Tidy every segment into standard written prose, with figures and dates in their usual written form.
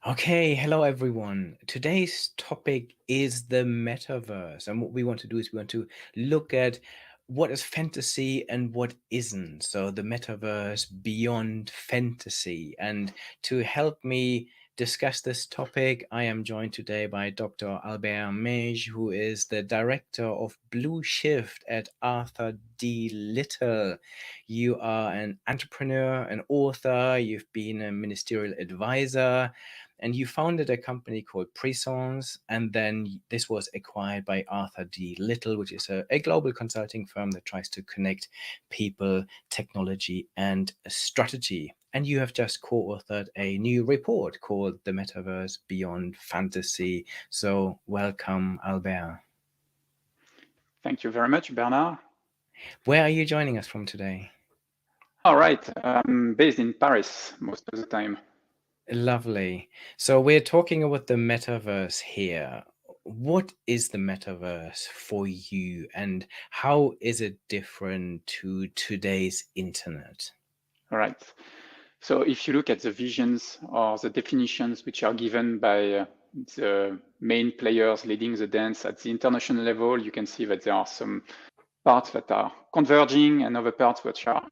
Okay, hello everyone. Today's topic is the metaverse. And what we want to do is we want to look at what is fantasy and what isn't. So the metaverse beyond fantasy. And to help me discuss this topic, I am joined today by Dr. Albert Meige, who is the director of Blue Shift at Arthur D. Little. You are an entrepreneur, an author, you've been a ministerial advisor, and you founded a company called Presence, and then this was acquired by Arthur D. Little, which is a global consulting firm that tries to connect people, technology, and strategy. And you have just co-authored a new report called The Metaverse Beyond Fantasy. So welcome, Albert. Thank you very much, Bernard. Where are you joining us from today? All right, I'm based in Paris most of the time. Lovely. So we're talking about the metaverse here. What is the metaverse for you, and how is it different to today's internet? All right. So if you look at the visions or the definitions which are given by the main players leading the dance at the international level, you can see that there are some parts that are converging and other parts which are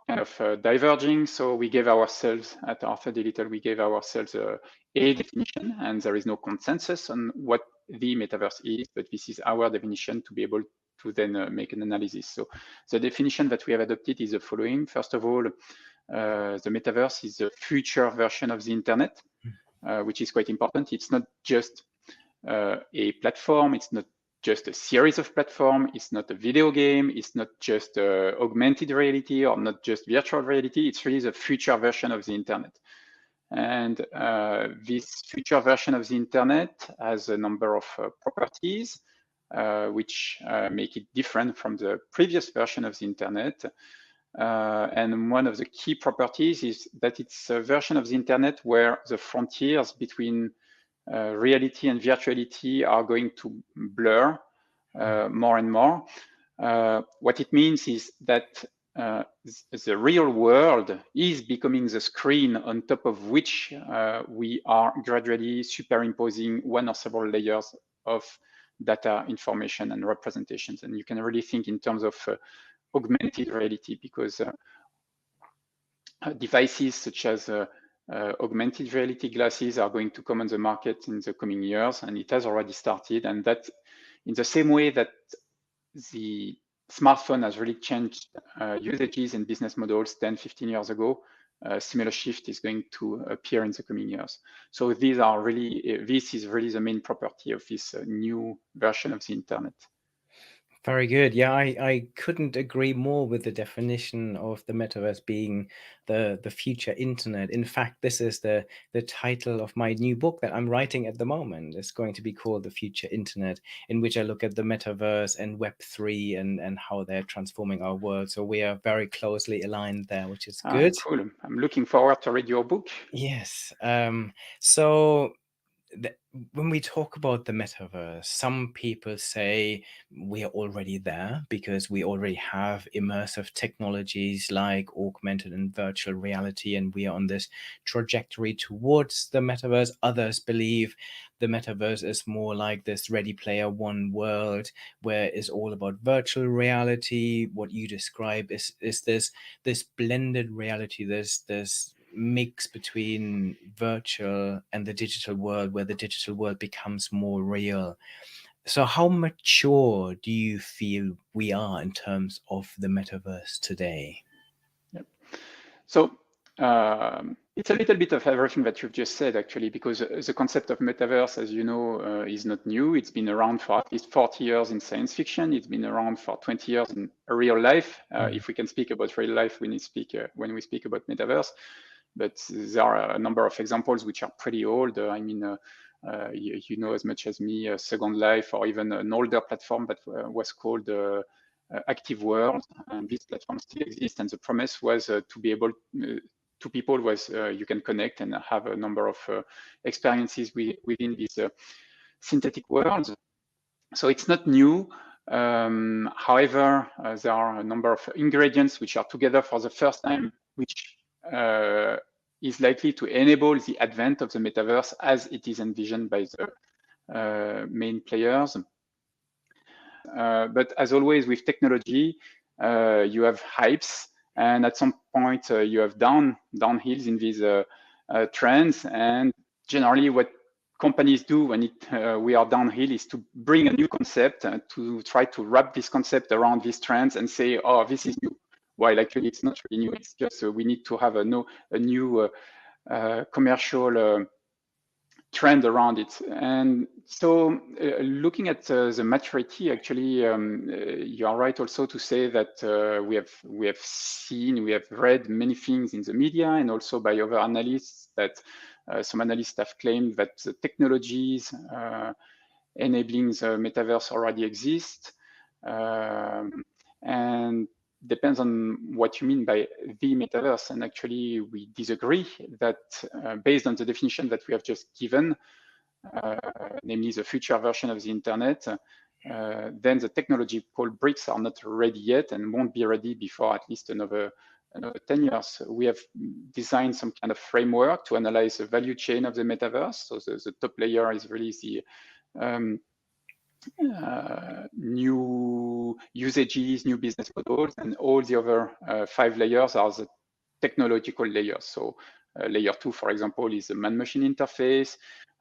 kind of diverging. So we gave ourselves at Arthur D. Little, we gave ourselves a definition, and there is no consensus on what the metaverse is, but this is our definition to be able to then make an analysis. So the definition that we have adopted is the following. First of all, the metaverse is a future version of the internet, which is quite important. It's not just a platform. It's not just a series of platforms. It's not a video game. It's not just augmented reality or not just virtual reality. It's really the future version of the internet. And this future version of the internet has a number of properties which make it different from the previous version of the internet. And one of the key properties is that it's a version of the internet where the frontiers between reality and virtuality are going to blur more and more. What it means is that the real world is becoming the screen on top of which we are gradually superimposing one or several layers of data, information, and representations. And you can really think in terms of augmented reality, because devices such as augmented reality glasses are going to come on the market in the coming years, and it has already started. And that, in the same way that the smartphone has really changed usages and business models 10, 15 years ago, a similar shift is going to appear in the coming years. So these are really, this is really the main property of this new version of the internet. Very good. Yeah, I couldn't agree more with the definition of the metaverse being the future internet. In fact, this is the title of my new book that I'm writing at the moment. It's going to be called The Future Internet, in which I look at the metaverse and Web3 and how they're transforming our world. So we are very closely aligned there, which is good. Cool. I'm looking forward to read your book. Yes. So when we talk about the metaverse, some people say we are already there because we already have immersive technologies like augmented and virtual reality, and we are on this trajectory towards the metaverse. Others believe the metaverse is more like this Ready Player One world, where it's all about virtual reality. What you describe is this blended reality, this mix between virtual and the digital world, where the digital world becomes more real. So how mature do you feel we are in terms of the metaverse today? Yep. So it's a little bit of everything that you've just said, actually, because the concept of metaverse, as you know, is not new. It's been around for at least 40 years in science fiction. It's been around for 20 years in real life. If we can speak about real life when we speak about metaverse. But there are a number of examples which are pretty old. I mean, you know as much as me, Second Life, or even an older platform that was called Active World. And this platform still exists. And the promise was to be able to people was you can connect and have a number of experiences within these synthetic worlds. So it's not new. However, there are a number of ingredients which are together for the first time, which is likely to enable the advent of the metaverse as it is envisioned by the main players. But as always with technology, you have hypes, and at some point you have downhills in these trends. And generally, what companies do when we are downhill is to bring a new concept, to try to wrap this concept around these trends and say, oh, this is new. While actually it's not really new. It's just we need to have a new commercial trend around it. And so looking at the maturity, actually, you are right also to say that we have read many things in the media and also by other analysts that some analysts have claimed that the technologies enabling the metaverse already exist. And depends on what you mean by the metaverse. And actually, we disagree that based on the definition that we have just given, namely the future version of the internet, then the technological bricks are not ready yet and won't be ready before at least another 10 years. We have designed some kind of framework to analyze the value chain of the metaverse. So the top layer is really the new usages, new business models, and all the other 5 layers are the technological layers. So layer 2, for example, is the man-machine interface.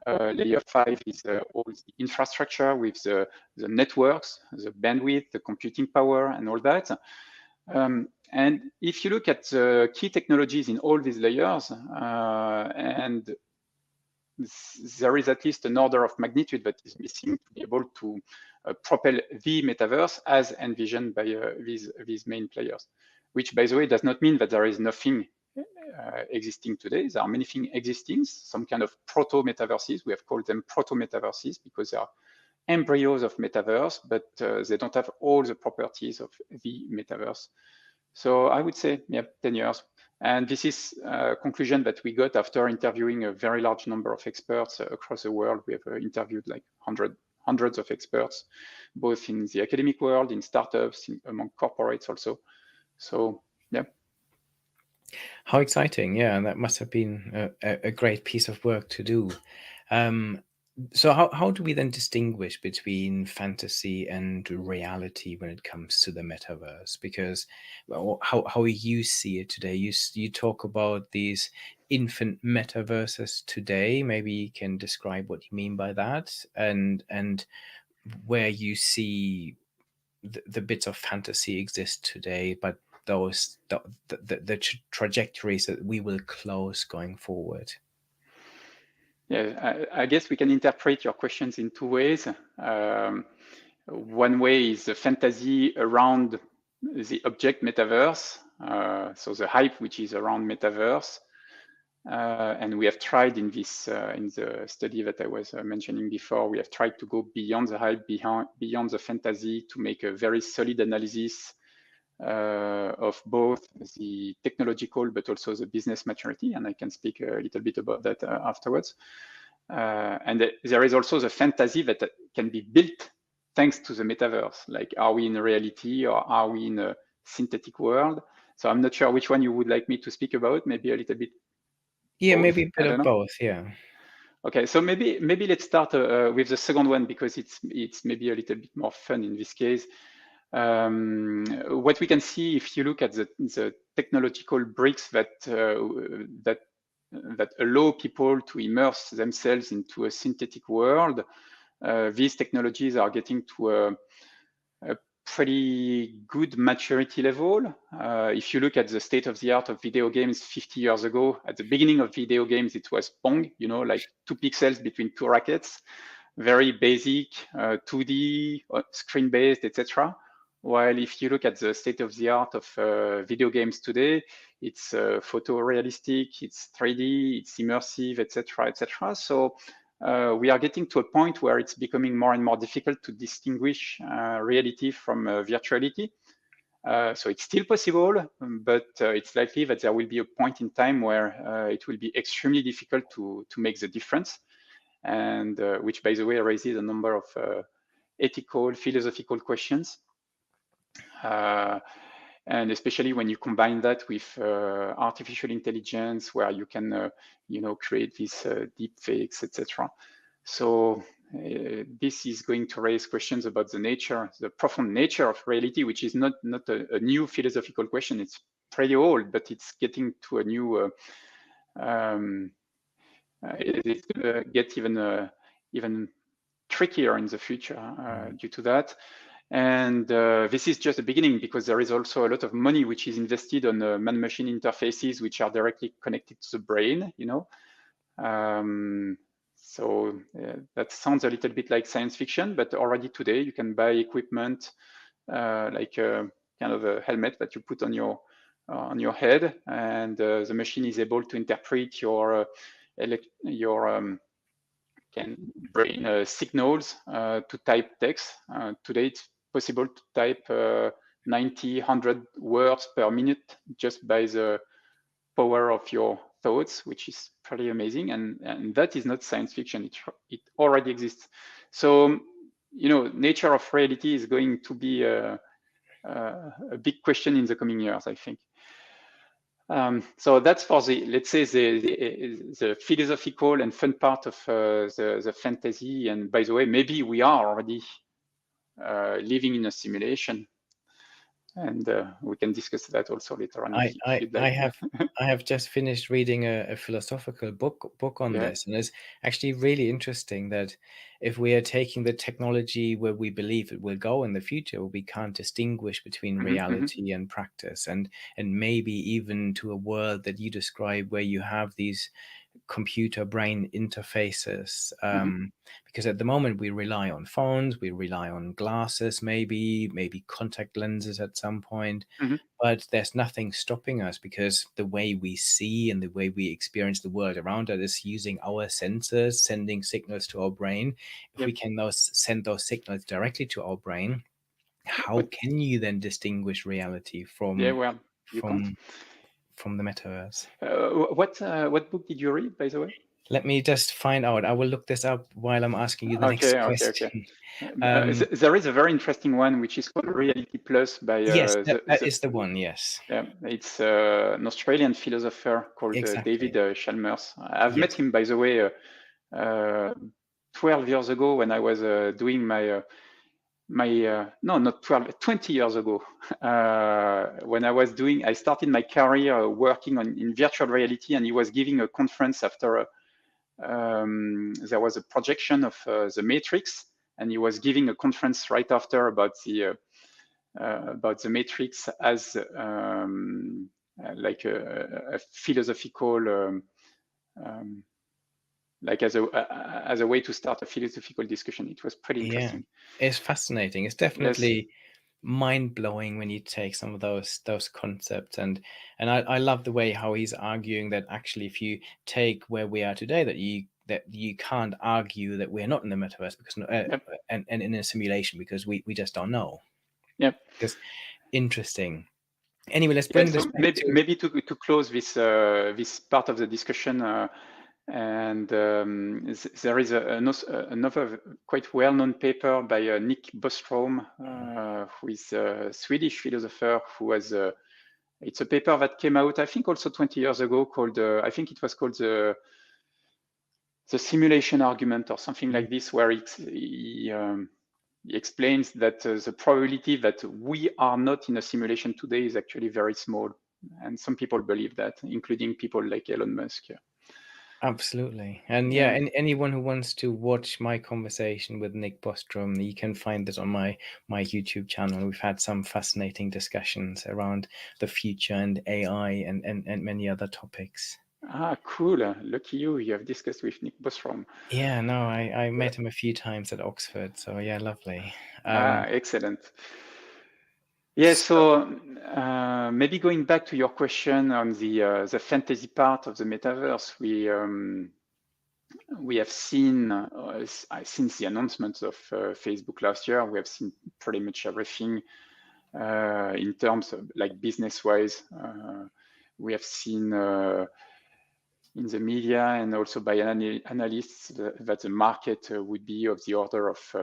Layer 5 is all the infrastructure with the networks, the bandwidth, the computing power, and all that. And if you look at the key technologies in all these layers, and there is at least an order of magnitude that is missing to be able to propel the metaverse as envisioned by these main players, which, by the way, does not mean that there is nothing existing today. There are many things existing, some kind of proto-metaverses. We have called them proto-metaverses because they are embryos of metaverse, but they don't have all the properties of the metaverse. So I would say, yeah, 10 years. And this is a conclusion that we got after interviewing a very large number of experts across the world. We have interviewed like hundreds of experts, both in the academic world, in startups, among corporates also. So, yeah. How exciting. Yeah, and that must have been a great piece of work to do. So how do we then distinguish between fantasy and reality when it comes to the metaverse? Because how you see it today, you talk about these infant metaverses today. Maybe you can describe what you mean by that, and where you see the bits of fantasy exist today, but those the trajectories that we will close going forward. Yeah, I guess we can interpret your questions in 2 ways. One way is the fantasy around the object metaverse, so the hype which is around metaverse. And we have tried in this in the study that I was mentioning before, we have tried to go beyond the hype, beyond the fantasy, to make a very solid analysis of both the technological but also the business maturity, and I can speak a little bit about that afterwards. And there is also the fantasy that can be built thanks to the metaverse. Like, are we in a reality or are we in a synthetic world? So I'm not sure which one you would like me to speak about. Maybe a little bit. Yeah, Both? maybe a I bit don't of know. both. Yeah. Okay, so maybe let's start with the second one because it's maybe a little bit more fun in this case. What we can see if you look at the technological bricks that allow people to immerse themselves into a synthetic world, these technologies are getting to a pretty good maturity level. If you look at the state of the art of video games 50 years ago, at the beginning of video games, it was Pong, you know, like 2 pixels between 2 rackets, very basic, 2D, screen-based, etc. While if you look at the state of the art of video games today, it's photorealistic, it's 3D, it's immersive, etc., etc. So we are getting to a point where it's becoming more and more difficult to distinguish reality from virtuality. So it's still possible, but it's likely that there will be a point in time where it will be extremely difficult to make the difference, and which, by the way, raises a number of ethical, philosophical questions. And especially when you combine that with artificial intelligence, where you can, create these deep fakes, etc. So this is going to raise questions about the profound nature of reality, which is not a new philosophical question. It's pretty old, but it's getting to a new. It's going to get even trickier in the future due to that. And this is just the beginning, because there is also a lot of money which is invested on man-machine interfaces which are directly connected to the brain. So that sounds a little bit like science fiction, but already today you can buy equipment like a kind of a helmet that you put on your head, and the machine is able to interpret your brain signals to type text. Today it's possible to type 90, 100 words per minute just by the power of your thoughts, which is pretty amazing. And that is not science fiction. It already exists. So, nature of reality is going to be a big question in the coming years, I think. So that's for let's say the philosophical and fun part of the fantasy. And by the way, maybe we are already living in a simulation, and we can discuss that also later on if you'd like. I have just finished reading a philosophical book on Yeah. this, and it's actually really interesting that if we are taking the technology where we believe it will go in the future, we can't distinguish between reality and practice, and maybe even to a world that you describe where you have these computer brain interfaces, because at the moment we rely on phones, we rely on glasses, maybe contact lenses at some point, but there's nothing stopping us, because the way we see and the way we experience the world around us is using our sensors, sending signals to our brain. If we can send those signals directly to our brain, how can you then distinguish reality from you can't. from the metaverse? What book did you read, by the way? Let me just find out. I will look this up while I'm asking you the next question. There is a very interesting one which is called Reality Plus by yes, that is the one. Yes. Yeah, it's an Australian philosopher called Exactly. David Chalmers. I've met Yes. him, by the way, 12 years ago when I was doing no, not 12, 20 years ago, when I started my career working in virtual reality, and he was giving a conference after there was a projection of the Matrix, and he was giving a conference right after about the Matrix as like a philosophical, like as a way to start a philosophical discussion. It was pretty interesting. It's fascinating. It's definitely mind-blowing when you take some of those concepts, and I love the way how he's arguing that actually if you take where we are today, that you can't argue that we're not in the metaverse, because and in a simulation, because we just don't know. Just interesting. Anyway, let's bring this back maybe to close this this part of the discussion, and there is another quite well-known paper by Nick Bostrom, who is a Swedish philosopher, who was it's a paper that came out, I think, also 20 years ago, called I think it was called the simulation argument or something like this, where he explains that the probability that we are not in a simulation today is actually very small. And some people believe that, including people like Elon Musk. Absolutely. And and anyone who wants to watch my conversation with Nick Bostrom, you can find this on my YouTube channel. We've had some fascinating discussions around the future and AI and many other topics. Ah, cool. Lucky you. You have discussed with Nick Bostrom. Yeah, no, I met him a few times at Oxford. So yeah, lovely. Excellent. Yeah, so maybe going back to your question on the fantasy part of the metaverse, we have seen since the announcement of Facebook last year, we have seen pretty much everything in terms of like business-wise. We have seen in the media and also by analysts that the market would be of the order of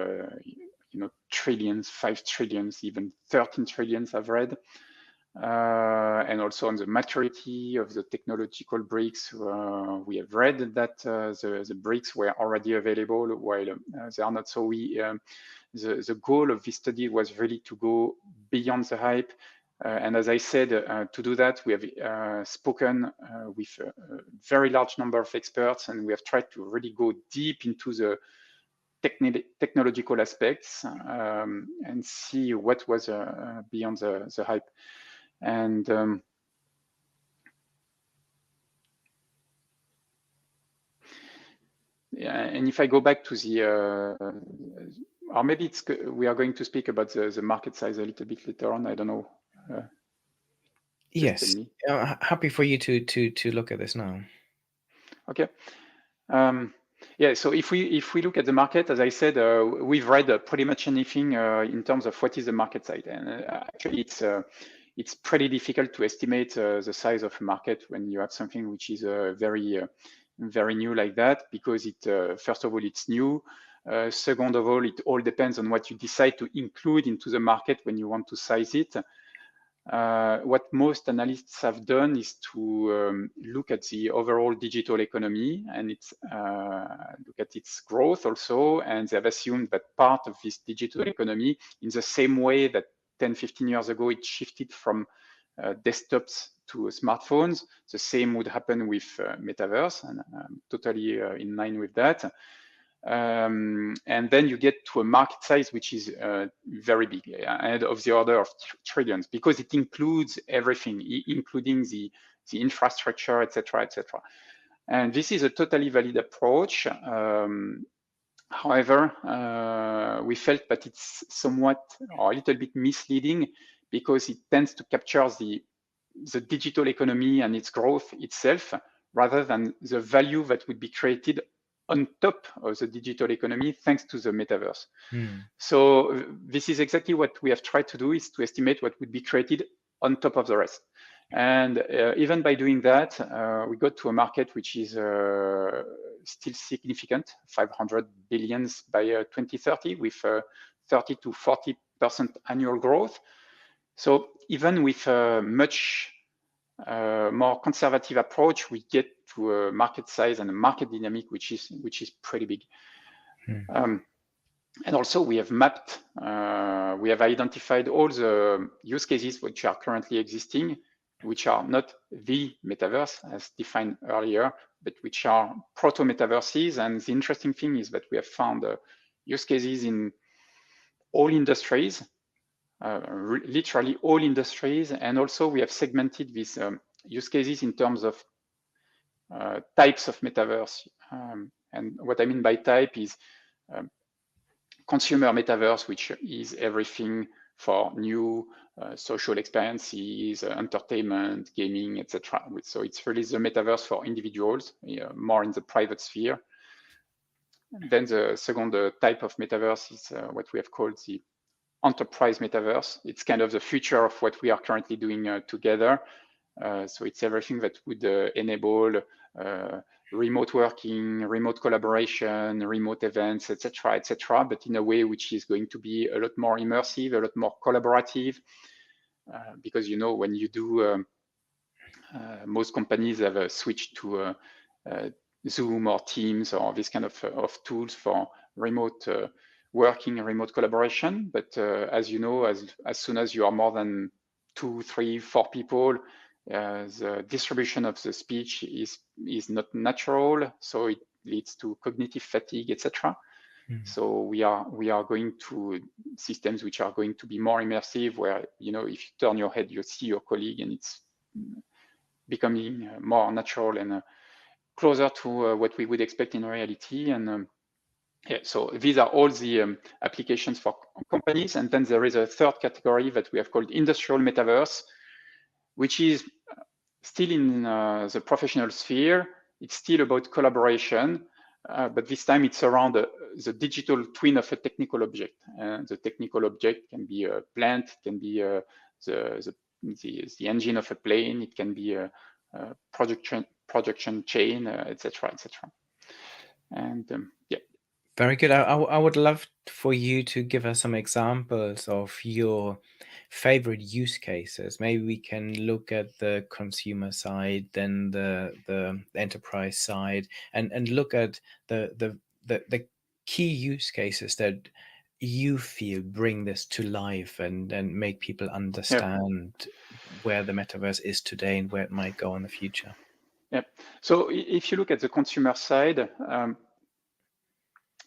trillions, 5 trillions, even 13 trillions I've read. and also on the maturity of the technological bricks. We have read that the bricks were already available while they are not. So the goal of this study was really to go beyond the hype. And as I said, to do that, we have spoken with a very large number of experts, and we have tried to really go deep into the technological aspects and see what was beyond the hype. And yeah, and if I go back to the, or maybe we are going to speak about the market size a little bit later on. I don't know. Just tell Yes, me. happy for you to look at this now. Okay. Yeah, so if we look at the market, as I said, we've read pretty much anything in terms of what is the market size, and actually it's pretty difficult to estimate the size of a market when you have something which is very new like that, because first of all, it's new. Second of all, it all depends on what you decide to include into the market when you want to size it. What most analysts have done is to look at the overall digital economy and look at its growth also, and they have assumed that part of this digital economy, in the same way that 10, 15 years ago it shifted from desktops to smartphones, the same would happen with Metaverse, and I'm totally in line with that. And then you get to a market size which is very big, and of the order of trillions, because it includes everything, including the infrastructure, etc., etc. And this is a totally valid approach. However, we felt that it's somewhat or a little bit misleading, because it tends to capture the digital economy and its growth itself, rather than the value that would be created on top of the digital economy thanks to the metaverse. So this is exactly what we have tried to do, is to estimate what would be created on top of the rest. And even by doing that, we got to a market which is still significant, 500 billions by 2030, with 30 to 40% annual growth. So even with a much more conservative approach, we get to a market size and a market dynamic which is pretty big. And also we have mapped, we have identified all the use cases which are currently existing, which are not the metaverse as defined earlier, but which are proto-metaverses. And the interesting thing is that we have found use cases in all industries, literally all industries. And also we have segmented these use cases in terms of types of metaverse. And what I mean by type is consumer metaverse, which is everything for new social experiences, entertainment, gaming, etc. So it's really the metaverse for individuals, more in the private sphere. And then the second type of metaverse is what we have called the enterprise metaverse. It's kind of the future of what we are currently doing together. So it's everything that would enable remote working, remote collaboration, remote events, etc., etc., but in a way which is going to be a lot more immersive, a lot more collaborative, because when you do, most companies have switched to Zoom or Teams or this kind of tools for remote working and remote collaboration. But as you know, as soon as you are more than 2, 3, 4 people, the distribution of the speech is not natural, so it leads to cognitive fatigue, etc. So we are going to systems which are going to be more immersive, where if you turn your head, you see your colleague, and it's becoming more natural and closer to what we would expect in reality. And yeah, so these are all the applications for companies. And then there is a third category that we have called industrial metaverse, which is still in the professional sphere. It's still about collaboration, but this time it's around the digital twin of a technical object. The technical object can be a plant, it can be the engine of a plane, it can be a production chain, etc., etc. And yeah. Very good. I would love for you to give us some examples of your favorite use cases. Maybe we can look at the consumer side, then the enterprise side, and look at the key use cases that you feel bring this to life and make people Yeah. understand where the metaverse is today and where it might go in the future. Yeah. So if you look at the consumer side,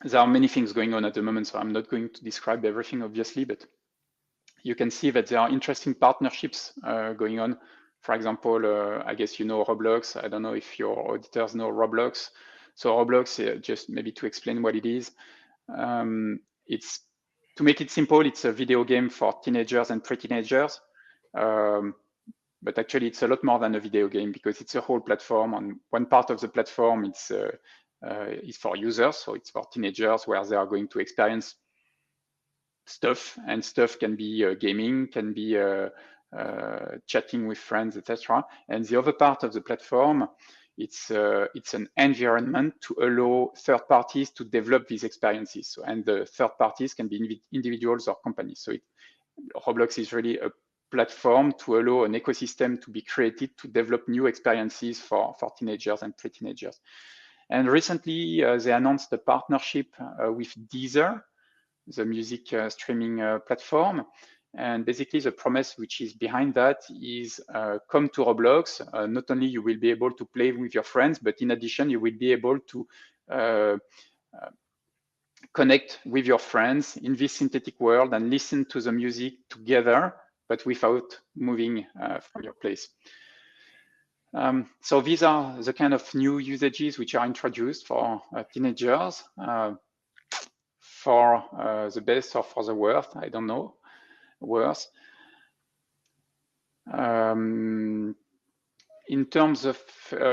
there are many things going on at the moment, so I'm not going to describe everything, obviously, but you can see that there are interesting partnerships going on. For example, I guess you know Roblox. I don't know if your auditors know Roblox. So Roblox, just maybe to explain what it is, it's, to make it simple, it's a video game for teenagers and pre-teenagers. But actually, it's a lot more than a video game because it's a whole platform. On one part of the platform, it's is for users, so it's for teenagers where they are going to experience stuff, and stuff can be gaming, can be chatting with friends, etc. And the other part of the platform, it's an environment to allow third parties to develop these experiences. So, and the third parties can be individuals or companies. So Roblox is really a platform to allow an ecosystem to be created to develop new experiences for teenagers and pre-teenagers. And recently, they announced a partnership with Deezer, the music streaming platform. And basically, the promise which is behind that is come to Roblox. Not only you will be able to play with your friends, but in addition, you will be able to connect with your friends in this synthetic world and listen to the music together, but without moving from your place. So these are the kind of new usages which are introduced for teenagers. For the best or for the worst, I don't know, worse. In terms of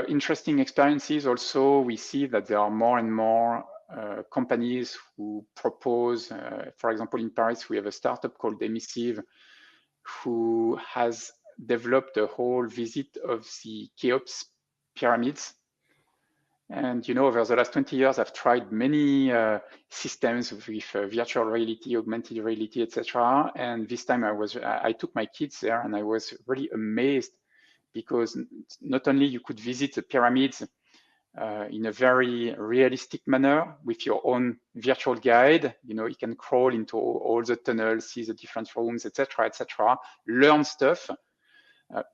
interesting experiences, also, we see that there are more and more companies who propose, for example, in Paris, we have a startup called Emissive, who has developed a whole visit of the Cheops pyramids. And over the last 20 years, I've tried many systems with virtual reality, augmented reality, etc. And this time I took my kids there, and I was really amazed because not only you could visit the pyramids in a very realistic manner with your own virtual guide. You can crawl into all the tunnels, see the different rooms, etc., etc., learn stuff.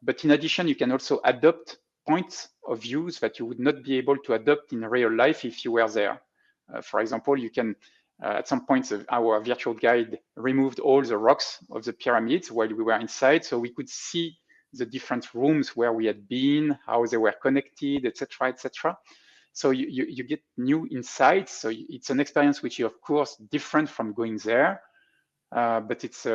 But in addition, you can also adopt points of views that you would not be able to adopt in real life if you were there. For example, you can, at some points, our virtual guide removed all the rocks of the pyramids while we were inside, so we could see the different rooms where we had been, how they were connected, etc., etc. So you get new insights. So it's an experience which is, of course, different from going there, but it's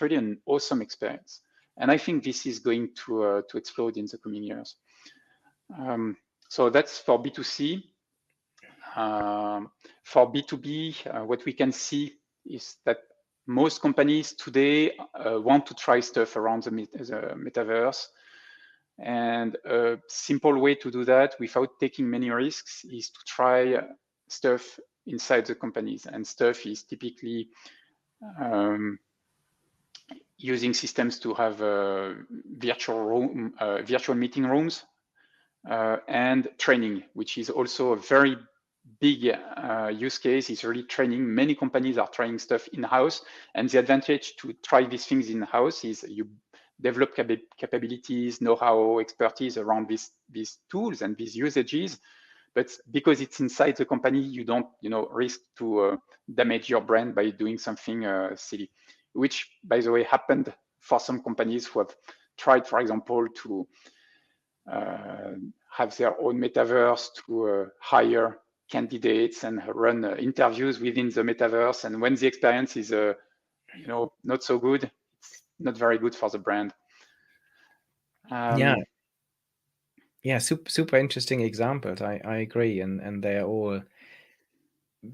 really an awesome experience. And I think this is going to explode in the coming years. So that's for B2C. For B2B, what we can see is that most companies today want to try stuff around the metaverse. And a simple way to do that without taking many risks is to try stuff inside the companies. And stuff is typically using systems to have virtual meeting rooms and training, which is also a very big use case. Is really training. Many companies are trying stuff in-house, and the advantage to try these things in-house is you develop capabilities, know-how, expertise around these tools and these usages. But because it's inside the company, you don't risk to damage your brand by doing something silly, which, by the way, happened for some companies who have tried, for example, to have their own metaverse, to hire candidates and run interviews within the metaverse. And when the experience is not so good, it's not very good for the brand. Yeah, super interesting examples. I agree, and they're all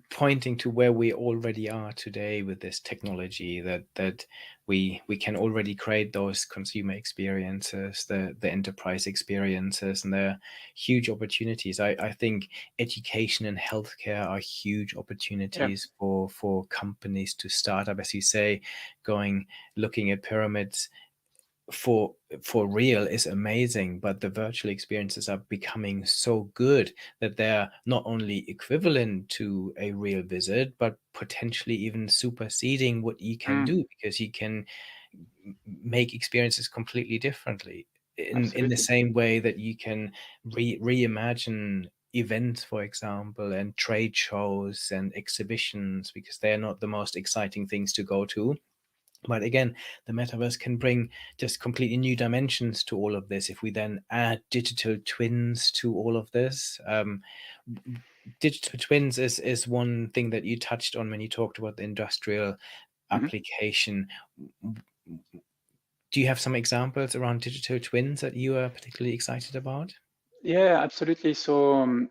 pointing to where we already are today with this technology, that we can already create those consumer experiences, the enterprise experiences, and there are huge opportunities. I think education and healthcare are huge Yeah. opportunities for companies to start up, as you say, looking at pyramids for real is amazing, but the virtual experiences are becoming so good that they're not only equivalent to a real visit, but potentially even superseding what you can Mm, do, because you can make experiences completely differently in the absolutely. same way that you can reimagine events, for example, and trade shows and exhibitions, because they're not the most exciting things to go to. But again, the metaverse can bring just completely new dimensions to all of this. If we then add digital twins to all of this, digital twins is one thing that you touched on when you talked about the industrial Mhm. application. Do you have some examples around digital twins that you are particularly excited about? Yeah, absolutely. So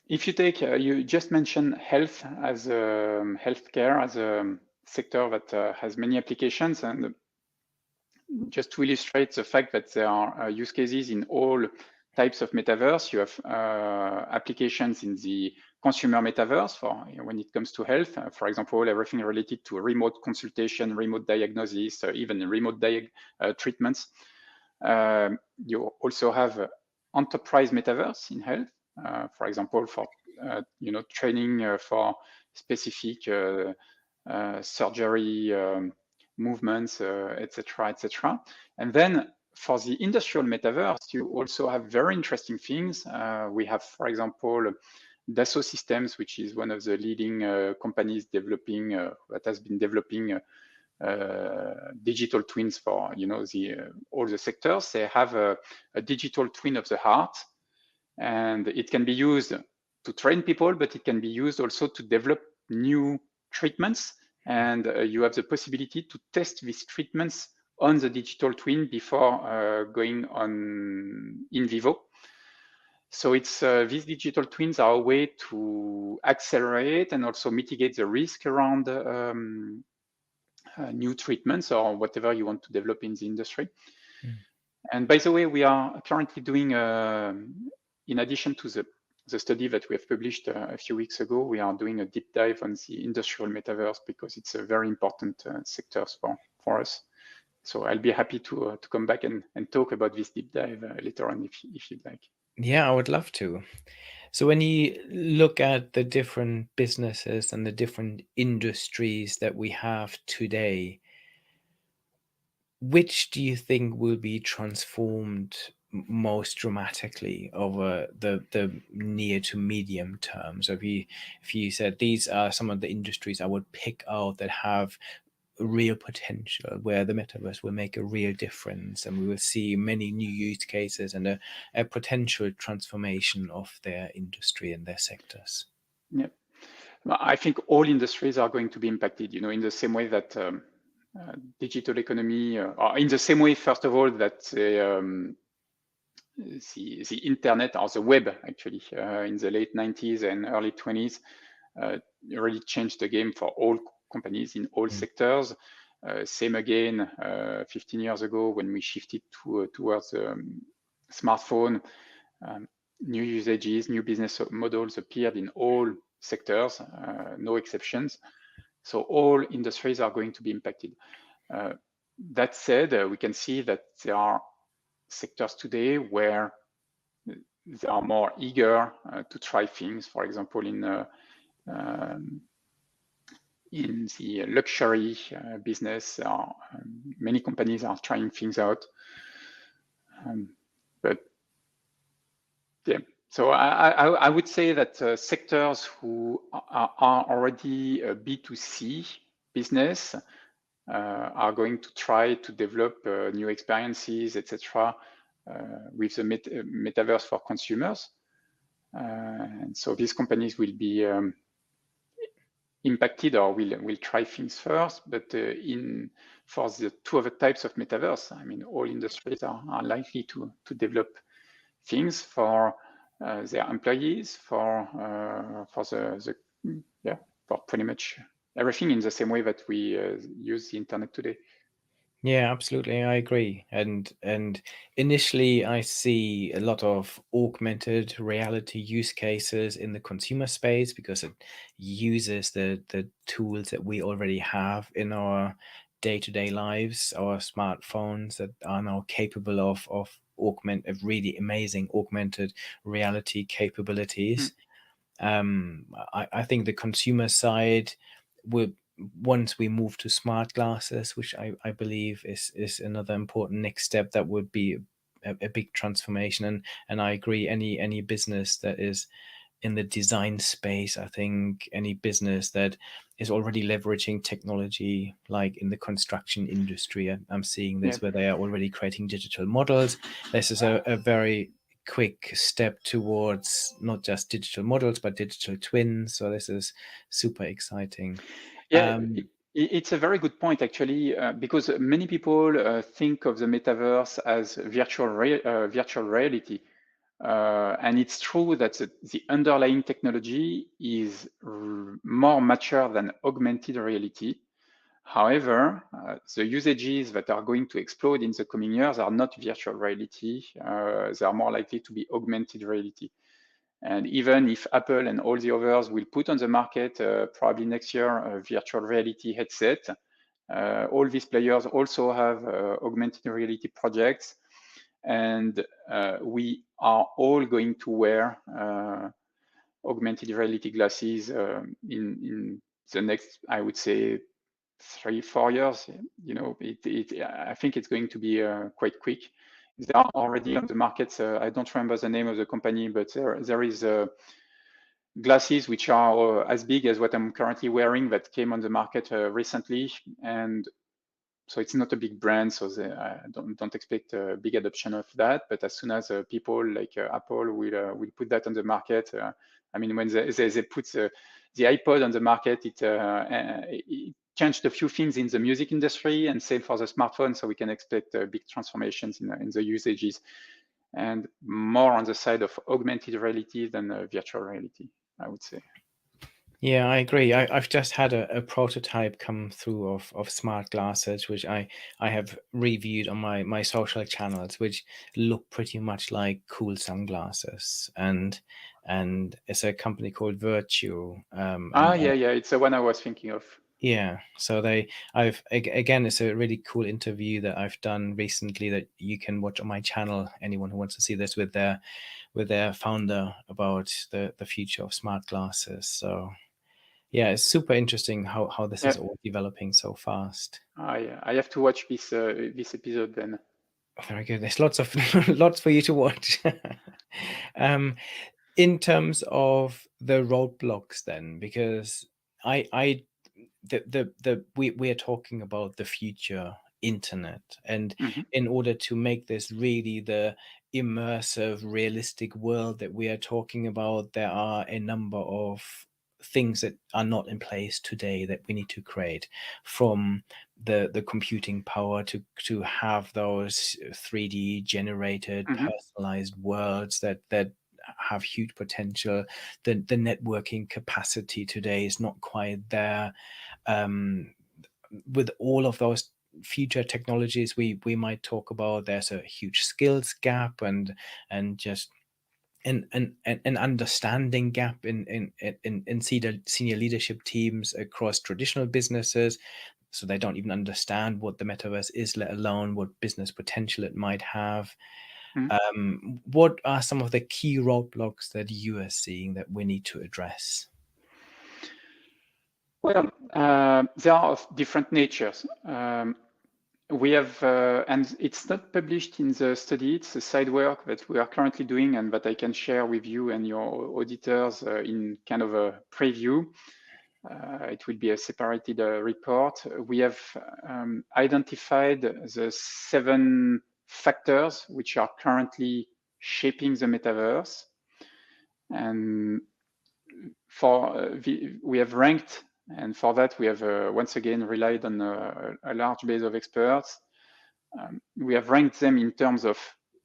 if you take, you just mentioned health as healthcare as a sector that has many applications, and just to illustrate the fact that there are use cases in all types of metaverse. You have applications in the consumer metaverse for when it comes to health. For example, everything related to remote consultation, remote diagnosis, even remote treatments. You also have enterprise metaverse in health. For example, for training for specific surgery movements, etc., etc. And then for the industrial metaverse, you also have very interesting things. We have, for example, Dassault Systems, which is one of the leading companies developing that has been developing digital twins for all the sectors. They have a digital twin of the heart, and it can be used to train people, but it can be used also to develop new treatments. And you have the possibility to test these treatments on the digital twin before going on in vivo. So it's these digital twins are a way to accelerate and also mitigate the risk around new treatments or whatever you want to develop in the industry. Mm. And by the way, we are currently doing, in addition to the study that we have published a few weeks ago, we are doing a deep dive on the industrial metaverse because it's a very important sector for us. So I'll be happy to come back and talk about this deep dive later on if you'd like. Yeah, I would love to. So when you look at the different businesses and the different industries that we have today, which do you think will be transformed most dramatically over the near to medium term? So if you said these are some of the industries I would pick out that have real potential, where the metaverse will make a real difference, and we will see many new use cases and a potential transformation of their industry and their sectors. Yeah. I think all industries are going to be impacted, in the same way that digital economy, or in the same way, first of all, that the internet or the web actually in the late 90s and early 20s really changed the game for all companies in all Mm. sectors. Same again 15 years ago when we shifted towards smartphone. New usages, new business models appeared in all sectors, no exceptions. So all industries are going to be impacted. That said, we can see that there are sectors today where they are more eager to try things. For example, um, in the luxury business, many companies are trying things out. But yeah, so I would say that sectors who are already a B2C business are going to try to develop new experiences, etc., with the metaverse for consumers. And so these companies will be impacted or will try things first. But for the two other types of metaverse, I mean, all industries are likely to develop things for their employees, for the yeah, for pretty much everything in the same way that we use the internet today. Yeah, absolutely. I agree. And initially I see a lot of augmented reality use cases in the consumer space because it uses the tools that we already have in our day-to-day lives, our smartphones that are now capable of really amazing augmented reality capabilities. I think the consumer side will, once we move to smart glasses, which I believe is another important next step, that would be a big transformation. And I agree, any business that is in the design space, I think any business that is already leveraging technology, like in the construction industry, I'm seeing Yeah. this where they are already creating digital models. This is a very quick step towards not just digital models, but digital twins. So this is super exciting. Yeah, Um, it's a very good point actually, because many people think of the metaverse as virtual reality. And it's true that the underlying technology is more mature than augmented reality. However, the usages that are going to explode in the coming years are not virtual reality. They are more likely to be augmented reality. And even if Apple and all the others will put on the market probably next year a virtual reality headset, all these players also have augmented reality projects. And we are all going to wear augmented reality glasses in the next, I would say, 3, 4 years. You know, I think it's going to be quite quick. They are already on the market. I don't remember the name of the company, but there is glasses which are as big as what I'm currently wearing that came on the market recently. And so it's not a big brand, so I don't expect a big adoption of that. But as soon as people like Apple will put that on the market, I mean, when they put the iPod on the market, it changed a few things in the music industry, and same for the smartphone. So we can expect big transformations in the usages, and more on the side of augmented reality than virtual reality, I would say. Yeah, I agree. I've just had a prototype come through of smart glasses, which I have reviewed on my social channels, which look pretty much like cool sunglasses. And it's a company called Virtue. Yeah, yeah, it's the one I was thinking of. Yeah, so again, it's a really cool interview that I've done recently that you can watch on my channel. Anyone who wants to see this with their founder about the future of smart glasses. So yeah, it's super interesting how this Yeah, is all developing so fast. I have to watch this episode then. Very good. There's lots of lots for you to watch. Um, in terms of the roadblocks, then, because I we are talking about the future internet, and Mm-hmm. in order to make this really the immersive, realistic world that we are talking about, there are a number of things that are not in place today that we need to create, from the computing power to have those 3D generated Mm-hmm. personalized worlds that have huge potential. The networking capacity today is not quite there. um, with all of those future technologies we might talk about, there's a huge skills gap and just an understanding gap in senior leadership teams across traditional businesses, so they don't even understand what the metaverse is, let alone what business potential it might have. Mm-hmm. What are some of the key roadblocks that you are seeing that we need to address? Well, they are of different natures. We have, and it's not published in the study, it's a side work that we are currently doing and that I can share with you and your auditors in kind of a preview. It will be a separated report. We have identified the 7 factors which are currently shaping the metaverse. And we have ranked, and for that we have once again relied on a large base of experts. We have ranked them in terms of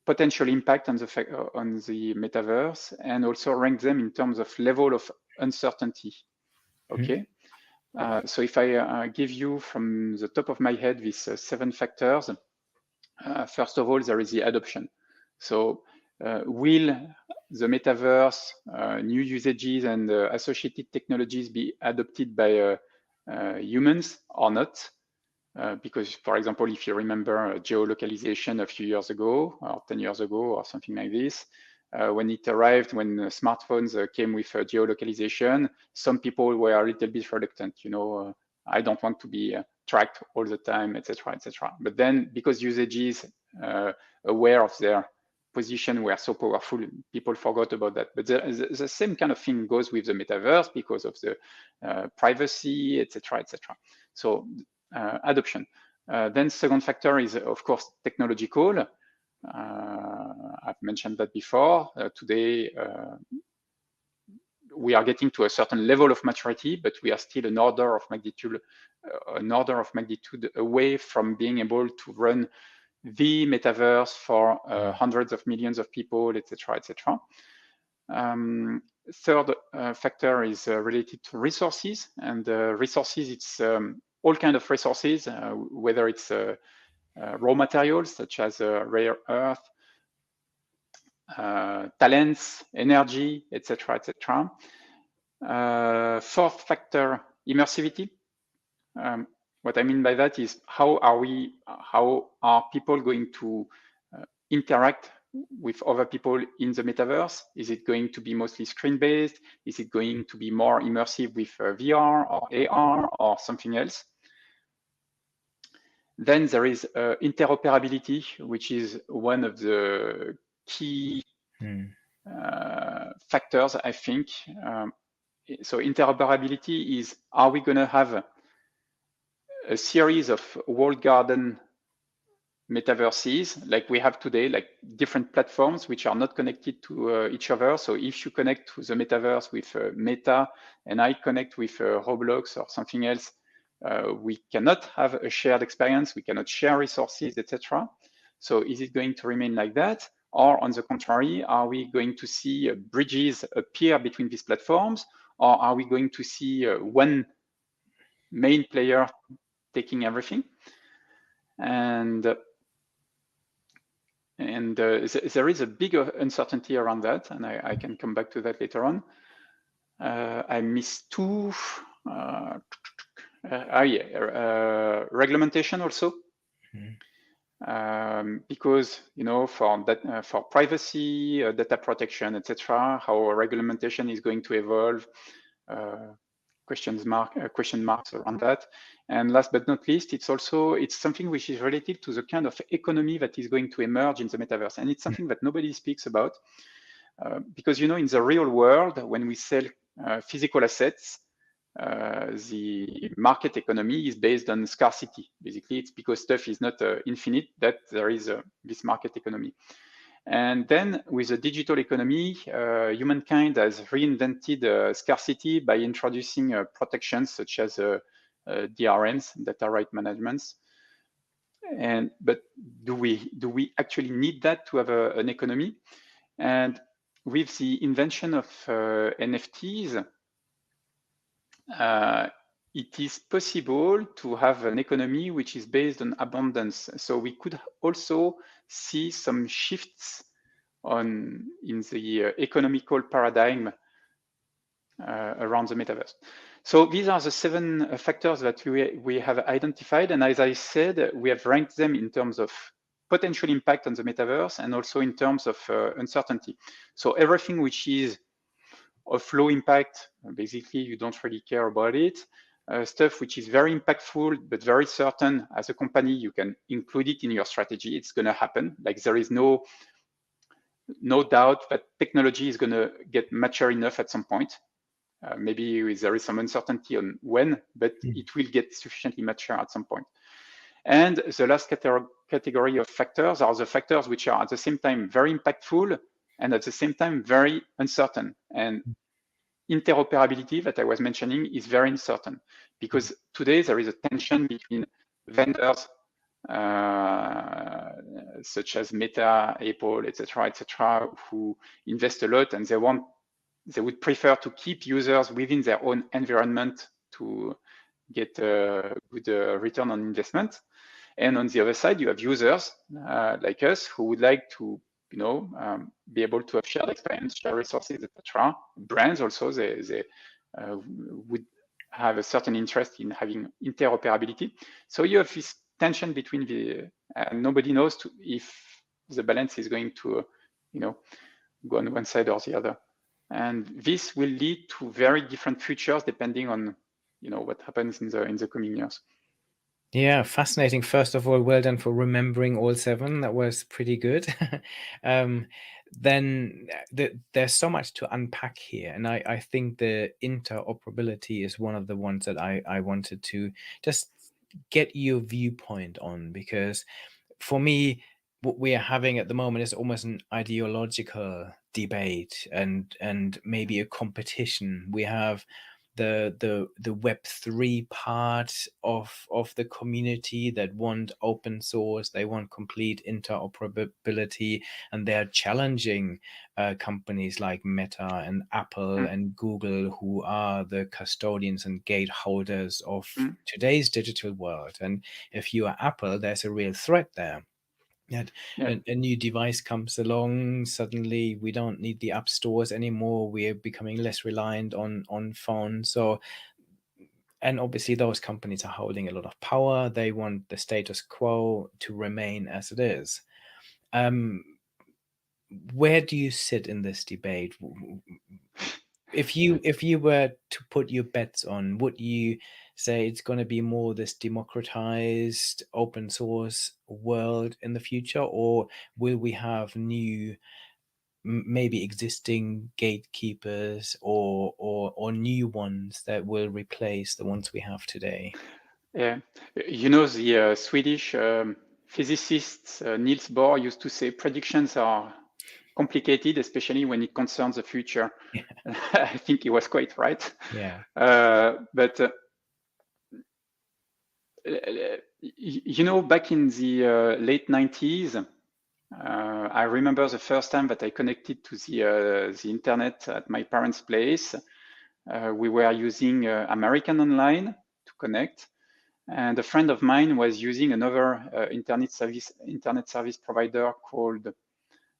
potential impact on the metaverse, and also ranked them in terms of level of uncertainty. Mhm. Okay. So if I give you from the top of my head these 7 factors, first of all, there is the adoption. So will the metaverse, new usages and associated technologies be adopted by humans or not? Because, for example, if you remember geolocalization a few years ago, or 10 years ago, or something like this, when it arrived, when smartphones came with geolocalization, some people were a little bit reluctant. I don't want to be tracked all the time, etc., etc. But then, because usages aware of their position were so powerful, people forgot about that. But the same kind of thing goes with the metaverse because of the privacy, etc., etc. So adoption. Then second factor is, of course, technological. I've mentioned that before. Today, we are getting to a certain level of maturity, but we are still an order of magnitude away from being able to run the metaverse for hundreds of millions of people, etc., etc. Third factor is related to resources, and resources, it's all kind of resources, whether it's raw materials such as rare earth, talents, energy, etc., etc. Fourth factor, immersivity. What I mean by that is how are people going to interact with other people in the metaverse? Is it going to be mostly screen-based? Is it going to be more immersive with VR or AR or something else? Then there is interoperability, which is one of the key factors, I think. So interoperability is, are we going to have a series of walled garden metaverses like we have today, like different platforms which are not connected to each other? So if you connect to the metaverse with Meta and I connect with Roblox or something else, we cannot have a shared experience, we cannot share resources, etc. So is it going to remain like that? Or on the contrary, are we going to see bridges appear between these platforms? Or are we going to see one main player taking everything? And there is a big uncertainty around that, and I can come back to that later on. I missed two. Regulation also. Because for privacy, data protection, etc., how regulation is going to evolve, question marks around that. And last but not least, it's something which is related to the kind of economy that is going to emerge in the metaverse, and it's something that nobody speaks about, because in the real world, when we sell physical assets, the market economy is based on scarcity. Basically, it's because stuff is not infinite that there is this market economy. And then with the digital economy, humankind has reinvented scarcity by introducing protections such as DRMs, data right managements. But do we actually need that to have an economy? And with the invention of NFTs, it is possible to have an economy which is based on abundance. So we could also see some shifts in the economical paradigm around the metaverse. So these are the 7 factors that we have identified. And as I said, we have ranked them in terms of potential impact on the metaverse and also in terms of uncertainty. So everything which is of low impact, basically you don't really care about it. Stuff which is very impactful but very certain, as a company you can include it in your strategy. It's going to happen. Like, there is no doubt that technology is going to get mature enough at some point. Maybe there is some uncertainty on when, but it will get sufficiently mature at some point. And the last category of factors are the factors which are at the same time very impactful and at the same time very uncertain. And interoperability that I was mentioning is very uncertain, because today there is a tension between vendors such as Meta, Apple, etc., who invest a lot, and they would prefer to keep users within their own environment to get a good return on investment. And on the other side, you have users like us who would like to, be able to have shared experience, share resources, etc. Brands also, they would have a certain interest in having interoperability. So you have this tension between nobody knows if the balance is going to, go on one side or the other. And this will lead to very different futures depending on, what happens in the coming years. Yeah, fascinating. First of all, well done for remembering all seven. That was pretty good. Then there's so much to unpack here, and I think the interoperability is one of the ones that I wanted to just get your viewpoint on, because for me, what we are having at the moment is almost an ideological debate and maybe a competition. We have the Web3 part of the community that want open source, they want complete interoperability, and they're challenging companies like Meta and Apple and Google, who are the custodians and gateholders of today's digital world. And if you are Apple, there's a real threat there. That a new device comes along, suddenly we don't need the app stores anymore. We're becoming less reliant on phones. So, and obviously those companies are holding a lot of power. They want the status quo to remain as it is. Where do you sit in this debate? If you were to put your bets on, would you say it's going to be more this democratized open source world in the future, or will we have new, maybe existing gatekeepers or new ones that will replace the ones we have today? Yeah, the Swedish physicist Niels Bohr used to say predictions are complicated, especially when it concerns the future. Yeah. I think he was quite right. Yeah. But back in the late 90s, I remember the first time that I connected to the internet at my parents' place. We were using American Online to connect, and a friend of mine was using another internet service provider called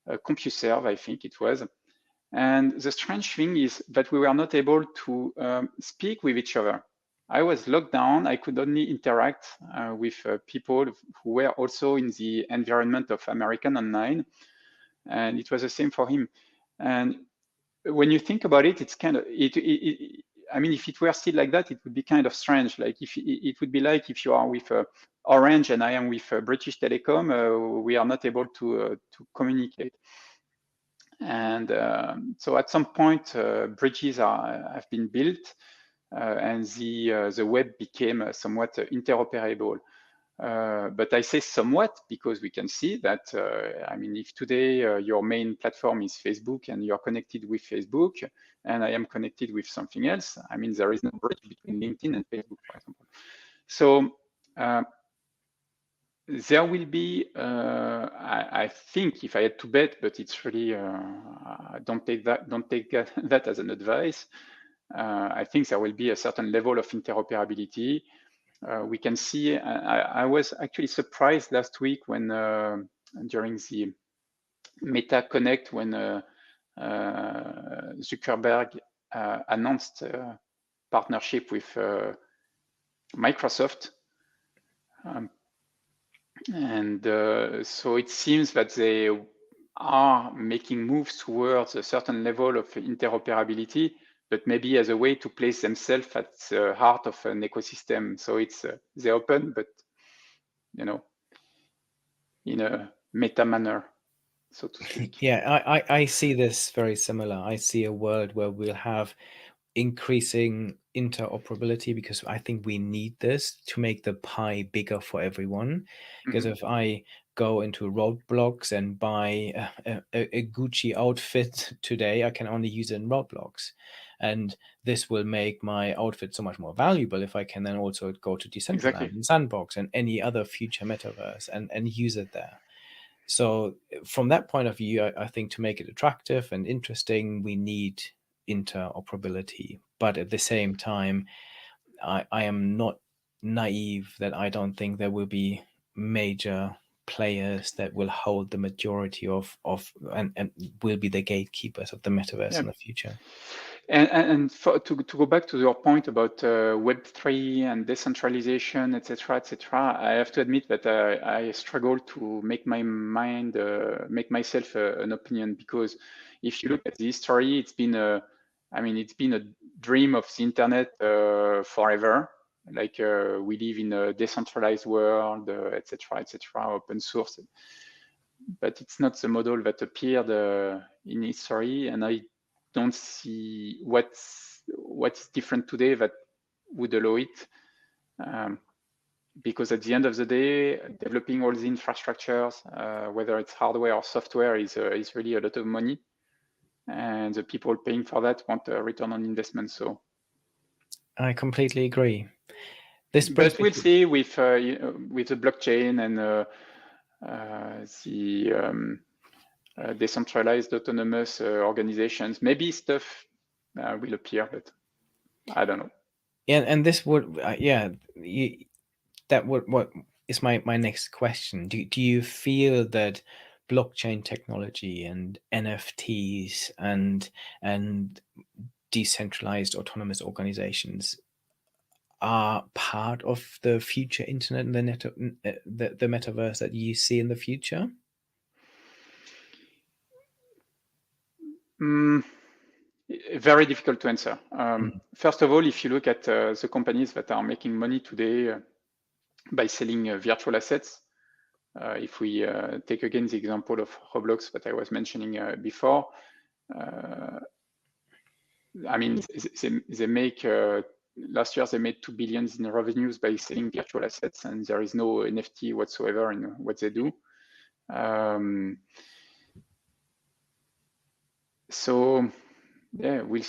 CompuServe, I think it was. And the strange thing is that we were not able to speak with each other. I was locked down. I could only interact with people who were also in the environment of American Online. And it was the same for him. And when you think about it, it's kind of, I mean, if it were still like that, it would be kind of strange. Like if it would be like if you are with Orange and I am with British Telecom, we are not able to communicate. And so at some point, bridges have been built, and the web became somewhat interoperable. But I say somewhat because we can see that, I mean, if today your main platform is Facebook and you're connected with Facebook and I am connected with something else, I mean, there is no bridge between LinkedIn and Facebook, for example. So there will be, I think, if I had to bet, but it's really, don't take that as an advice. I think there will be a certain level of interoperability. We can see, I was actually surprised last week when, during the Meta Connect, when Zuckerberg announced a partnership with Microsoft. So it seems that they are making moves towards a certain level of interoperability, but maybe as a way to place themselves at the heart of an ecosystem. So it's they open, but in a meta manner, so to speak. Yeah, I see this very similar. I see a world where we'll have increasing interoperability, because I think we need this to make the pie bigger for everyone. Because if I go into Roblox and buy a Gucci outfit today, I can only use it in Roblox. And this will make my outfit so much more valuable if I can then also go to Decentraland and Sandbox and any other future metaverse and use it there. So from that point of view, I think to make it attractive and interesting, we need interoperability. But at the same time, I am not naive that I don't think there will be major players that will hold the majority of and will be the gatekeepers of the metaverse Yeah. in the future. And to go back to your point about Web3 and decentralization, etc., etc., I have to admit that I struggle to make my mind, make myself an opinion, because if you look at the history, it's been it's been a dream of the internet forever. Like we live in a decentralized world, etc., etc., open source, but it's not the model that appeared in history, and I don't see what's different today that would allow it. Because at the end of the day, developing all the infrastructures, whether it's hardware or software, is really a lot of money, and the people paying for that want a return on investment. So, I completely agree. This brings but me we'll to see with the blockchain and the decentralized autonomous organizations. Maybe stuff will appear, but I don't know. and this would that would what is my next question. Do you feel that blockchain technology and NFTs and decentralized autonomous organizations are part of the future internet and the metaverse that you see in the future? Very difficult to answer. Mm. First of all, if you look at the companies that are making money today by selling virtual assets, if we take again the example of Roblox that I was mentioning before, they make last year they made 2 billion in revenues by selling virtual assets, and there is no NFT whatsoever in what they do. So yeah, we'll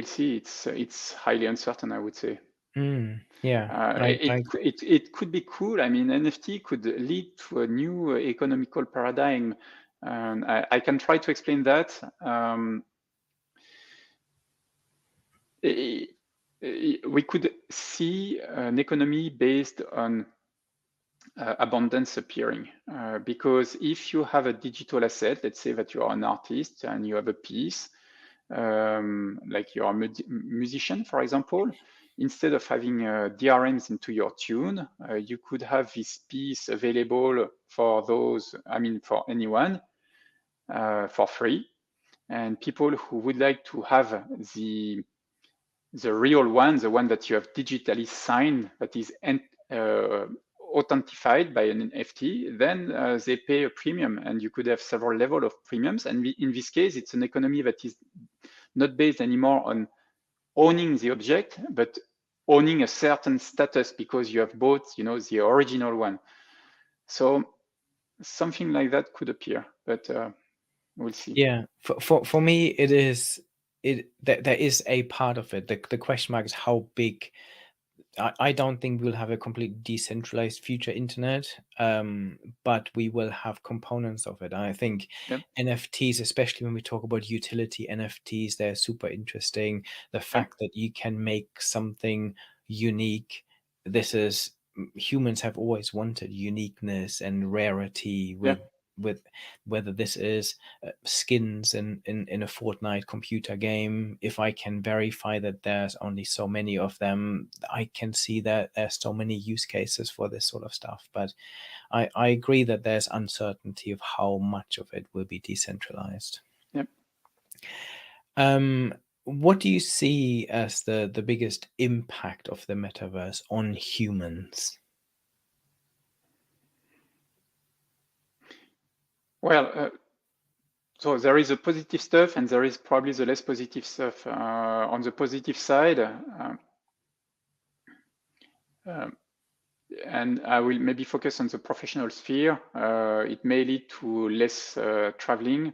see. It's highly uncertain, I would say. Yeah, It could be cool. I mean, NFT could lead to a new economical paradigm. I can try to explain that. We could see an economy based on abundance appearing. Because if you have a digital asset, let's say that you are an artist and you have a piece, like you're a musician, for example, instead of having DRMs into your tune, you could have this piece available for for anyone for free. And people who would like to have the real one, the one that you have digitally signed, that is authenticated by an NFT, then they pay a premium, and you could have several levels of premiums. And in this case, it's an economy that is not based anymore on owning the object, but owning a certain status because you have bought, the original one. So something like that could appear, but we'll see. Yeah, for me, there is a part of it. The question mark is how big. I don't think we'll have a complete decentralized future internet, but we will have components of it. I think Yep. NFTs, especially when we talk about utility NFTs, they're super interesting. The Yep. fact that you can make something unique. Humans have always wanted uniqueness and rarity Yeah. with whether this is skins in a Fortnite computer game. If I can verify that there's only so many of them, I can see that there's so many use cases for this sort of stuff. But I agree that there's uncertainty of how much of it will be decentralized. Yep. What do you see as the biggest impact of the metaverse on humans? Well, so there is a positive stuff and there is probably the less positive stuff. On the positive side, and I will maybe focus on the professional sphere, it may lead to less traveling,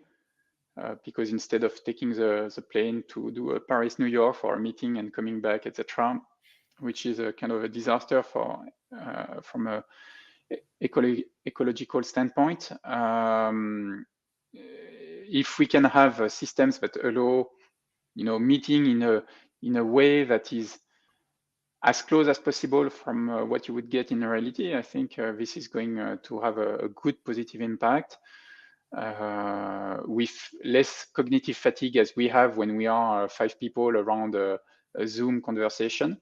because instead of taking the plane to do a Paris-New York for a meeting and coming back, etc., which is a kind of a disaster from a ecological standpoint. If we can have systems that allow, meeting in a way that is as close as possible from what you would get in reality, I think this is going to have a good positive impact. With less cognitive fatigue as we have when we are 5 people around a Zoom conversation.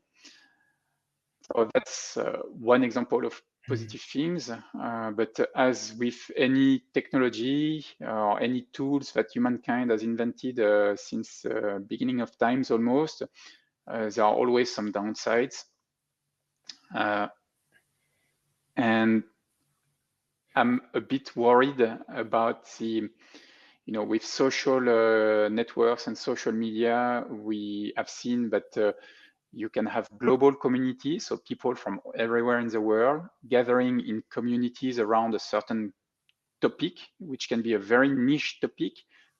So that's one example of positive things. But as with any technology or any tools that humankind has invented since beginning of times almost, there are always some downsides. And I'm a bit worried about the, with social networks and social media, we have seen that you can have global communities, so people from everywhere in the world gathering in communities around a certain topic, which can be a very niche topic,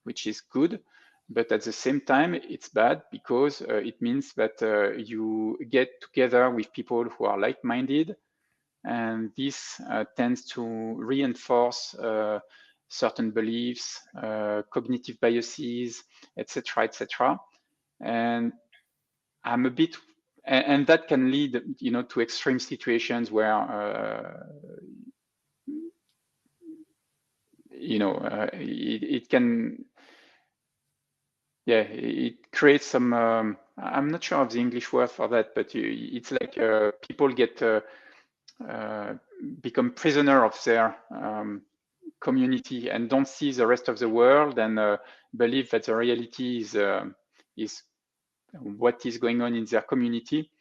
which is good. But at the same time, it's bad because it means that you get together with people who are like-minded, and this tends to reinforce certain beliefs, cognitive biases, etc., etc. And I'm a bit, and that can lead, to extreme situations where, it can, it creates some. I'm not sure of the English word for that, but it's like people get become prisoner of their community and don't see the rest of the world and believe that the reality is what is going on in their community,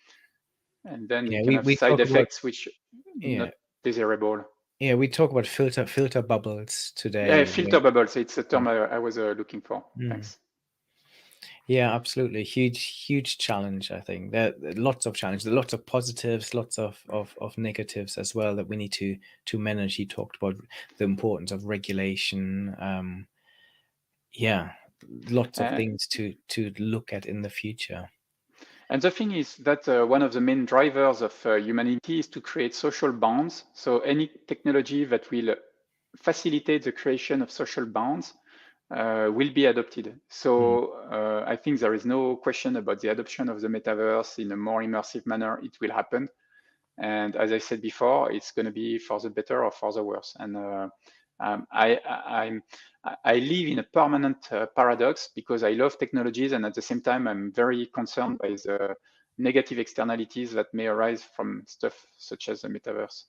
and then you can have we side talk about effects which not yeah desirable. we talk about filter bubbles Yeah, today. filter bubbles. It's a Yeah. term I was looking for. Mm. Thanks. Yeah, absolutely. Huge challenge, I think. There are lots of challenges, lots of positives, lots of negatives as well that we need to manage. You talked about the importance of regulation. Yeah, lots of Uh, things to look at in the future. And the thing is that one of the main drivers of humanity is to create social bonds. So any technology that will facilitate the creation of social bonds will be adopted. So I think there is no question about the adoption of the metaverse in a more immersive manner. It will happen. And as I said before, it's going to be for the better or for the worse. And I live in a permanent paradox because I love technologies, and at the same time, I'm very concerned by the negative externalities that may arise from stuff such as the metaverse.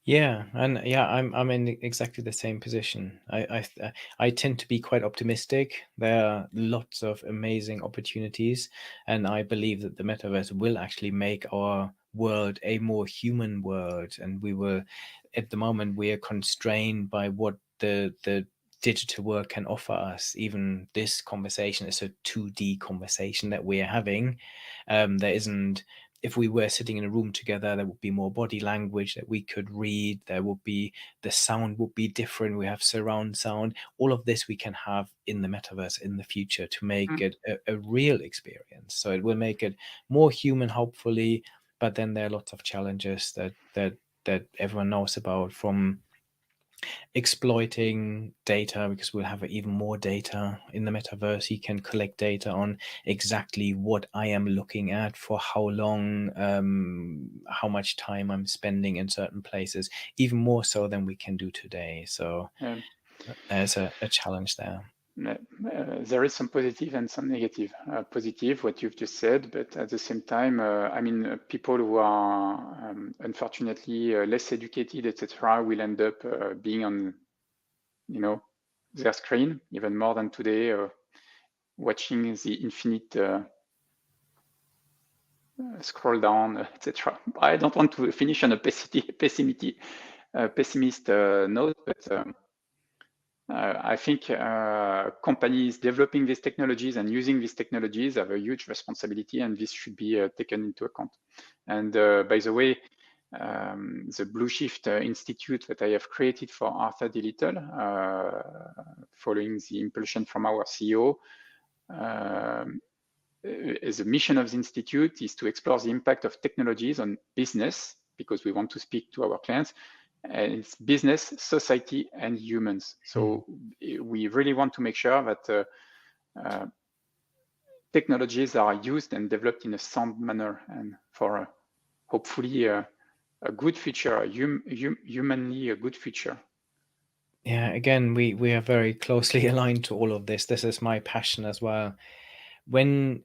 Yeah, and yeah, I'm in exactly the same position. I tend to be quite optimistic. There are lots of amazing opportunities, and I believe that the metaverse will actually make our world a more human world. And we will, at the moment, we are constrained by what the digital world can offer us. Even this conversation is a 2D conversation that we are having. There isn't if we were sitting in a room together, there would be more body language that we could read. There would be the sound would be different. We have surround sound. All of this we can have in the metaverse in the future to make Mm. it a real experience. So it will make it more human, hopefully. But then there are lots of challenges that everyone knows about, from exploiting data, because we'll have even more data in the metaverse. You can collect data on exactly what I am looking at, for how long, how much time I'm spending in certain places, even more so than we can do today. So Um, there's a challenge there. there is some positive and some negative. Positive, what you've just said, but at the same time, people who are unfortunately less educated, etc., will end up being on, their screen even more than today, watching the infinite scroll down, etc. I don't want to finish on a pessimist note, but I think companies developing these technologies and using these technologies have a huge responsibility, and this should be taken into account. And by the way, the Blue Shift Institute that I have created for Arthur D. Little, following the impulsion from our CEO, the mission of the Institute is to explore the impact of technologies on business, because we want to speak to our clients, and it's business, society, and humans. So we really want to make sure that technologies are used and developed in a sound manner, and for hopefully a good future, humanly a good future. Yeah, again, we are very closely aligned to all of this. This is my passion as well. When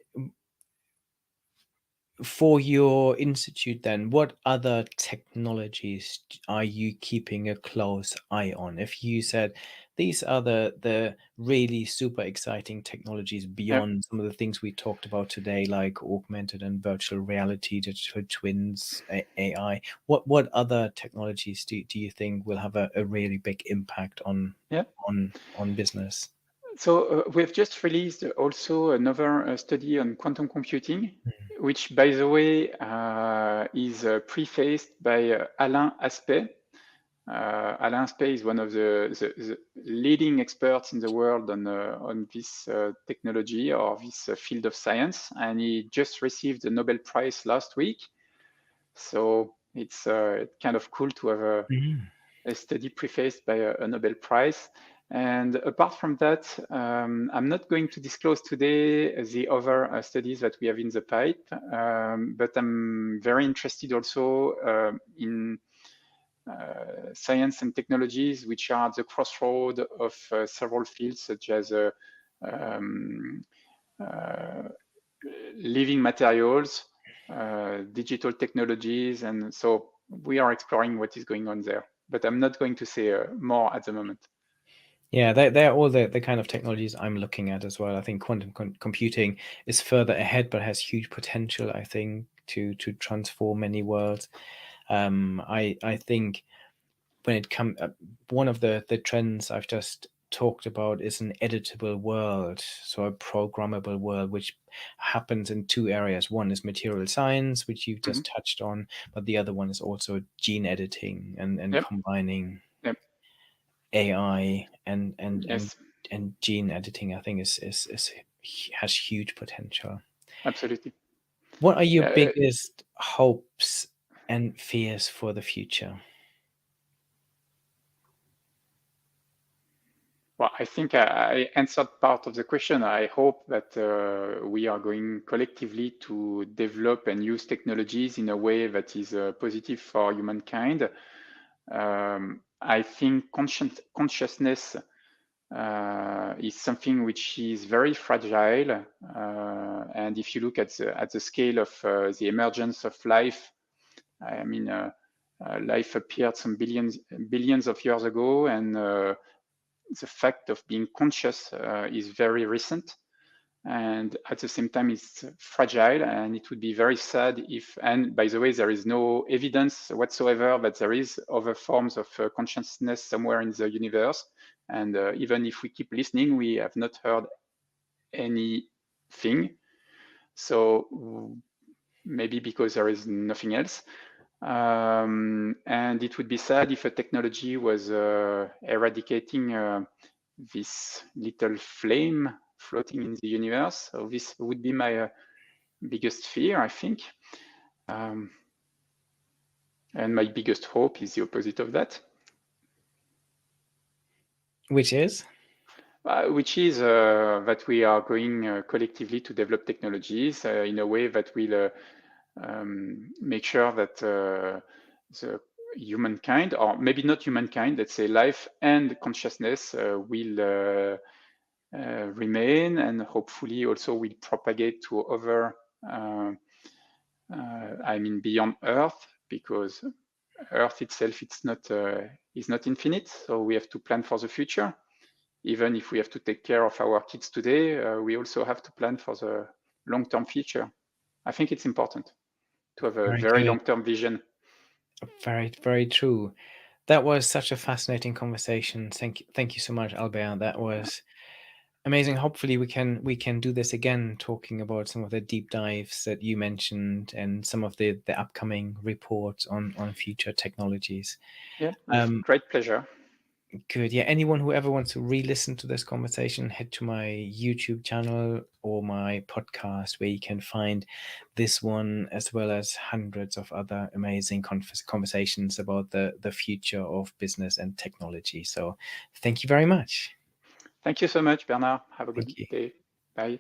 For your institute, then, what other technologies are you keeping a close eye on? If you said these are the really super exciting technologies Yeah, beyond some of the things we talked about today, like augmented and virtual reality, digital twins, AI, what other technologies do you think will have a really big impact yeah. on business? So we've just released also another study on quantum computing, Mm. which, by the way, is prefaced by Alain Aspect. Alain Aspect is one of the leading experts in the world on this technology or this field of science, and he just received the Nobel Prize last week. So it's kind of cool to have Mm. a study prefaced by a Nobel Prize. And apart from that, I'm not going to disclose today the other studies that we have in the pipe, but I'm very interested also in science and technologies which are at the crossroad of several fields, such as um, uh, living materials, digital technologies, and so we are exploring what is going on there. But I'm not going to say more at the moment. Yeah, they're all the kind of technologies I'm looking at as well. I think quantum computing is further ahead, but has huge potential, I think, to transform many worlds. I think when it comes, one of the trends I've just talked about is an editable world, so a programmable world, which happens in two areas. One is material science, which you've Mm-hmm. just touched on, but the other one is also gene editing and Yep. combining Yep. AI Yes. and gene editing. I think is has huge potential. Absolutely. What are your Yeah. biggest hopes and fears for the future? Well, I think I answered part of the question. I hope that we are going collectively to develop and use technologies in a way that is positive for humankind. I think consciousness is something which is very fragile. And if you look at the scale of the emergence of life, I mean, life appeared some billions of years ago, and the fact of being conscious is very recent, and at the same time it's fragile, and it would be very sad if, and by the way, there is no evidence whatsoever that there is other forms of consciousness somewhere in the universe, and even if we keep listening, we have not heard anything. So maybe because there is nothing else. And it would be sad if a technology was eradicating this little flame floating in the universe. So this would be my biggest fear, I think. Um, and my biggest hope is the opposite of that, Which is? which is that we are going collectively to develop technologies in a way that will make sure that the humankind, or maybe not humankind, let's say life and consciousness will remain, and hopefully also will propagate to other, I mean, beyond Earth, because Earth itself is not infinite. So we have to plan for the future. Even if we have to take care of our kids today, we also have to plan for the long-term future. I think it's important to have a Very very good. long-term vision. Very, very true. That was such a fascinating conversation. Thank you so much, Albert. That was amazing. Hopefully we can do this again, talking about some of the deep dives that you mentioned and some of the upcoming reports on future technologies. Yeah, with Um, great pleasure. Good. Yeah. Anyone who ever wants to re-listen to this conversation, head to my YouTube channel or my podcast, where you can find this one as well as hundreds of other amazing conversations about the future of business and technology. So thank you very much. Thank you so much, Bernard. Have a good Thank you. day.